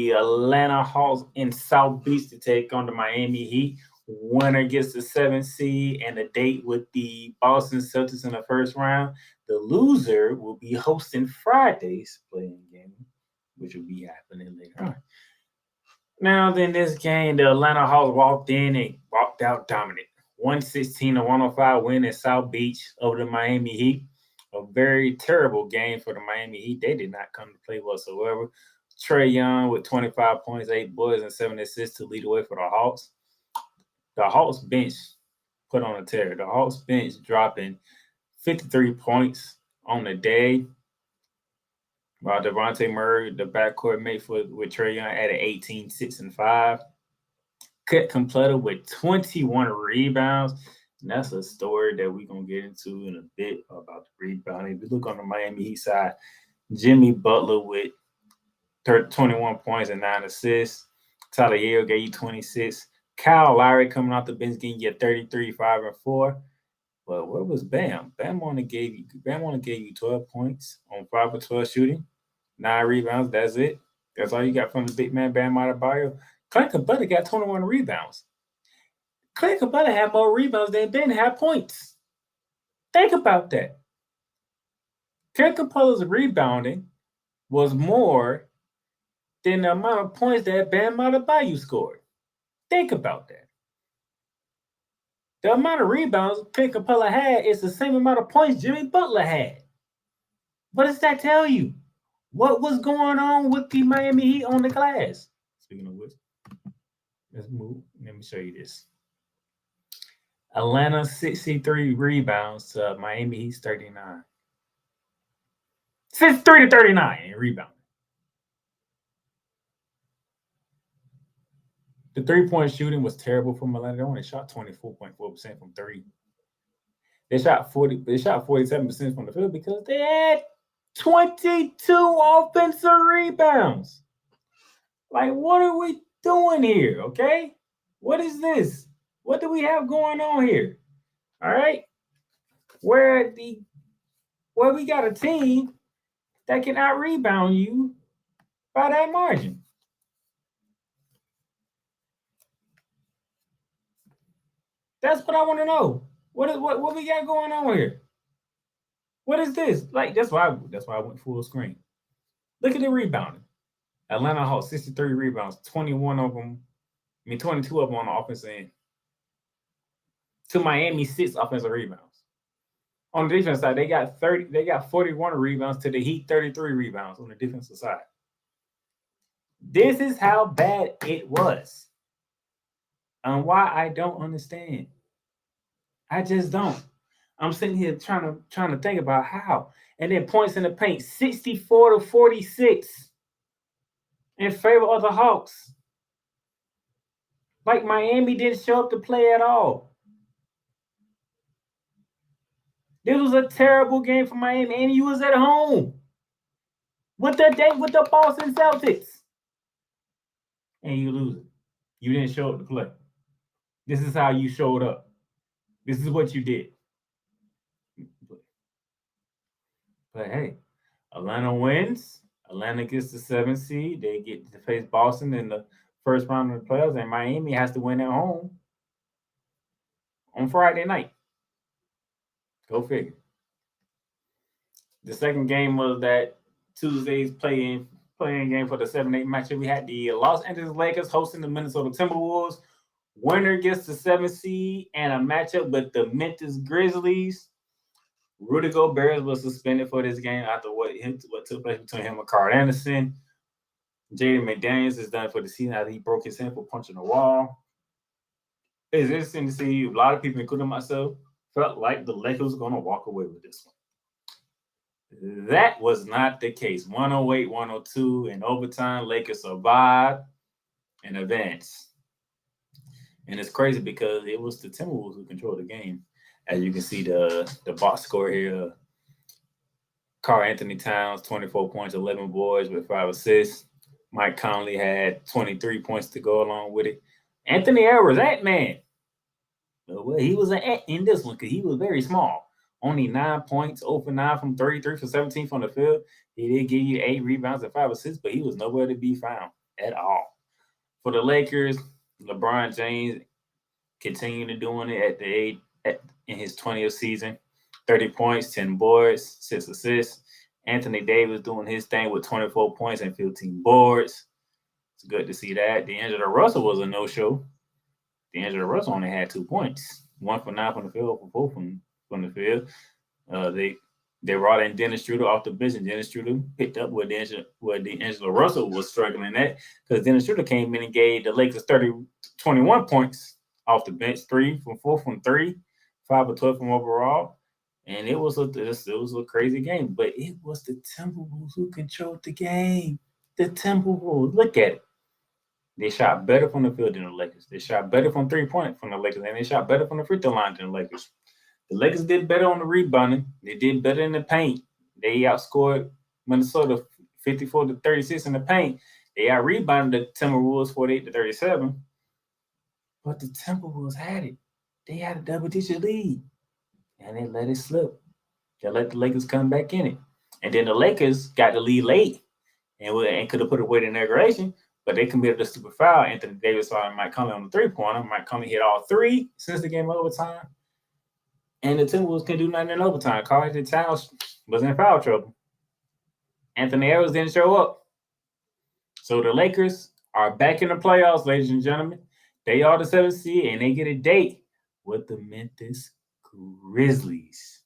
the Atlanta Hawks in South Beach to take on the Miami Heat. Winner gets the 7th seed and a date with the Boston Celtics in the first round. The loser will be hosting Friday's playing game, which will be happening later on. Now, then, this game, the Atlanta Hawks walked in and walked out dominant. 116-105 win in South Beach over the Miami Heat. A very terrible game for the Miami Heat. They did not come to play whatsoever. Trae Young with 25 points, 8 boards, and 7 assists to lead away for the Hawks. The Hawks bench put on a tear. The Hawks bench dropping 53 points on the day. While Devontae Murray, the backcourt mate with Trae Young, added 18, 6, and 5. Cut completed with 21 rebounds. And that's a story that we're going to get into in a bit about the rebounding. If you look on the Miami Heat side, Jimmy Butler with 21 points and 9 assists. Tyler Hero gave you 26. Kyle Lowry coming off the bench getting you 33, 5, and 4. But where was Bam? Bam only gave you 12 points on 5 of 12 shooting, 9 rebounds. That's it. That's all you got from the big man Bam Adebayo. Clint Capella got 21 rebounds. Clint Capella had more rebounds than Ben had points. Think about that. Clint Capella's rebounding was more than the amount of points that Bam Adebayo scored. Think about that. The amount of rebounds Clint Capella had is the same amount of points Jimmy Butler had. What does that tell you? What was going on with the Miami Heat on the glass? Speaking of which, let's move. Let me show you this. Atlanta 63 rebounds to Miami Heat's 39. 63 to 39 in rebounding. The three-point shooting was terrible from Atlanta. They only shot 24.4% from three. They shot 47% from the field because they had 22 offensive rebounds. Like, what are we doing here? Okay, what is this? What do we have going on here? All right, where we got a team that can out rebound you by that margin. That's what I want to know. What we got going on here? What is this? Like, that's why I went full screen. Look at the rebounding. Atlanta Hawks 63 rebounds, 21 of them. 22 of them on the offensive end. To Miami 6 offensive rebounds. On the defense side, they got 41 rebounds to the Heat 33 rebounds on the defensive side. This is how bad it was. And why I don't understand. I just don't. I'm sitting here trying to think about how. And then points in the paint, 64 to 46 in favor of the Hawks. Like Miami didn't show up to play at all. This was a terrible game for Miami, and you was at home with the Boston Celtics, and you lose it. You didn't show up to play. This is how you showed up. This is what you did. But hey, Atlanta wins. Atlanta gets the 7th seed. They get to face Boston in the first round of the playoffs, and Miami has to win at home on Friday night. Go figure. The second game was that Tuesday's playing game for the 7-8 matchup. We had the Los Angeles Lakers hosting the Minnesota Timberwolves. Winner gets the 7th seed and a matchup with the Memphis Grizzlies. Rudy Gobert was suspended for this game after what took place between him and Carl Anderson. Jaden McDaniels is done for the season after he broke his hand for punching the wall. It's interesting to see a lot of people, including myself, felt like the Lakers were going to walk away with this one. That was not the case. 108-102 in overtime. Lakers survived and advanced. And it's crazy because it was the Timberwolves who controlled the game. As you can see the box score here. Karl Anthony Towns, 24 points, 11 boards with 5 assists. Mike Conley had 23 points to go along with it. Anthony Edwards, Ant-Man. Well, he was an ant in this one because he was very small. Only 9 points, 0 for 9 from 33 for 17 from the field. He did give you 8 rebounds and 5 assists, but he was nowhere to be found. at all. For the Lakers, LeBron James continuing to doing it at the age in his 20th season. 30 points, 10 boards, 6 assists. Anthony Davis doing his thing with 24 points and 15 boards. It's good to see that. D'Angelo Russell was a no-show. D'Angelo Russell only had 2 points. 1 for 9 from the field, for 4 from the field. They brought in Dennis Schroeder off the bench, and Dennis Schroeder picked up where D'Angelo Russell was struggling at, because Dennis Schroeder came in and gave the Lakers 21 points off the bench, 3 from 4 from 3, 5 for 12 from overall. And it was a crazy game, but it was the Timberwolves who controlled the game. The Timberwolves, look at it. They shot better from the field than the Lakers. They shot better from 3-point from the Lakers, and they shot better from the free throw line than the Lakers. The Lakers did better on the rebounding. They did better in the paint. They outscored Minnesota 54-36 in the paint. They out-rebounded the Timberwolves 48-37. But the Timberwolves had it. They had a double-digit lead, and they let it slip. They let the Lakers come back in it. And then the Lakers got the lead late and could have put away the inauguration, but they committed a stupid foul. Anthony Davis saw Mike Conley on the three-pointer. Mike Conley hit all 3 since the game overtime. And the Timberwolves couldn't do nothing in overtime. Karl-Anthony Towns was in foul trouble. Anthony Edwards didn't show up. So the Lakers are back in the playoffs, ladies and gentlemen. They are the 7th seed, and they get a date with the Memphis Grizzlies.